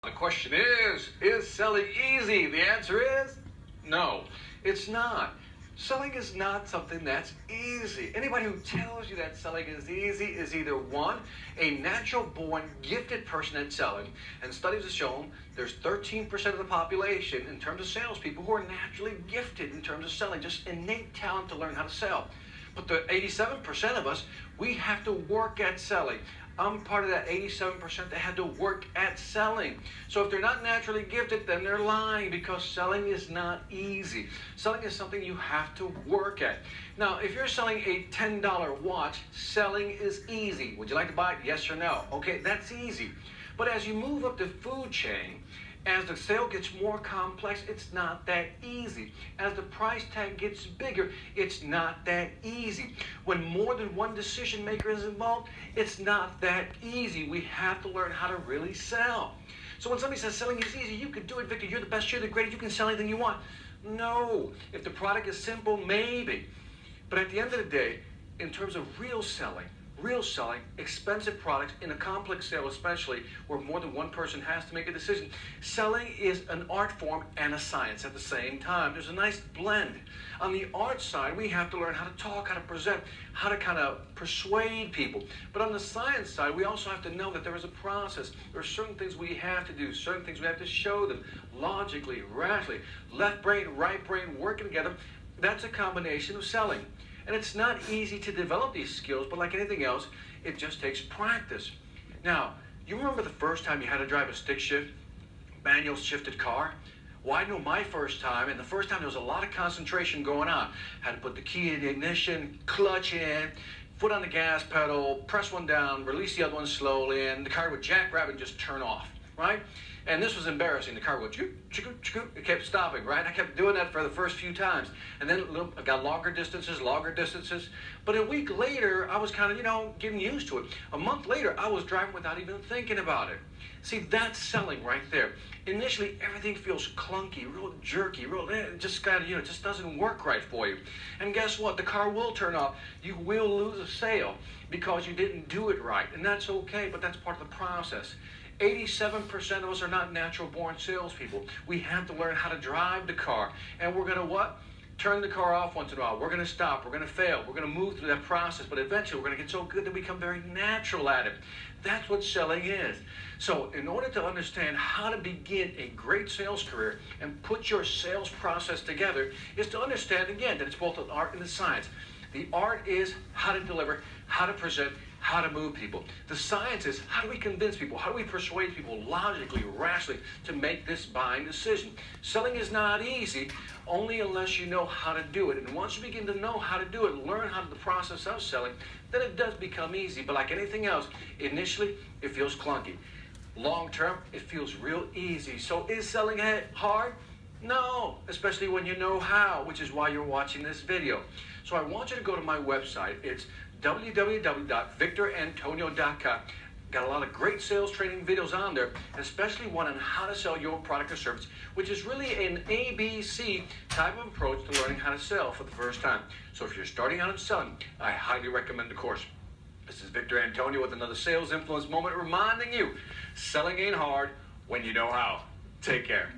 The question is selling easy? The answer is no, it's not. Selling is not something that's easy. Anybody who tells you that selling is easy is either one, a natural born gifted person at selling, and studies have shown there's 13% of the population in terms of salespeople who are naturally gifted in terms of selling, just innate talent to learn how to sell. But the 87% of us, we have to work at selling. I'm part of that 87% that had to work at selling. So if they're not naturally gifted, then they're lying, because selling is not easy. Selling is something you have to work at. Now, if you're selling a $10 watch, selling is easy. Would you like to buy it? Yes or no? Okay, that's easy. But as you move up the food chain, as the sale gets more complex, it's not that easy. As the price tag gets bigger, it's not that easy. When more than one decision maker is involved, it's not that easy. We have to learn how to really sell. So when somebody says selling is easy, you can do it, Victor, you're the best, you're the greatest, you can sell anything you want. No. If the product is simple, maybe. But at the end of the day, in terms of real selling, expensive products in a complex sale especially, where more than one person has to make a decision, selling is an art form and a science at the same time. There's a nice blend. On the art side, we have to learn how to talk, how to present, how to kind of persuade people. But on the science side, we also have to know that there is a process. There are certain things we have to do, certain things we have to show them logically, rationally, left brain, right brain working together. That's a combination of selling. And it's not easy to develop these skills, but like anything else, it just takes practice. Now, you remember the first time you had to drive a stick shift, manual shifted car? Well, I know my first time, and the first time there was a lot of concentration going on. Had to put the key in the ignition, clutch in, foot on the gas pedal, press one down, release the other one slowly, and the car would jackrabbit and just turn off, right? And this was embarrassing. The car would choo-choo-choo-choo. It kept stopping, right? I kept doing that for the first few times. And then I got longer distances. But a week later, I was kind of, getting used to it. A month later, I was driving without even thinking about it. See, that's selling right there. Initially, everything feels clunky, real jerky, it just just doesn't work right for you. And guess what? The car will turn off. You will lose a sale because you didn't do it right. And that's okay, but that's part of the process. 87% of us are not natural-born salespeople. We have to learn how to drive the car. And we're going to what? Turn the car off once in a while. We're going to stop. We're going to fail. We're going to move through that process. But eventually, we're going to get so good that we become very natural at it. That's what selling is. So in order to understand how to begin a great sales career and put your sales process together is to understand, again, that it's both an art and a science. The art is how to deliver, how to present, how to move people. The science is how do we convince people, how do we persuade people logically, rationally to make this buying decision. Selling is not easy only unless you know how to do it. And once you begin to know how to do it, learn how to the process of selling, then it does become easy. But like anything else, initially it feels clunky. Long term, it feels real easy. So is selling hard? No, especially when you know how, which is why you're watching this video. So I want you to go to my website. It's www.victorantonio.com. Got a lot of great sales training videos on there, especially one on how to sell your product or service, which is really an ABC type of approach to learning how to sell for the first time. So if you're starting out in selling, I highly recommend the course. This is Victor Antonio with another Sales Influence Moment, reminding you, selling ain't hard when you know how. Take care.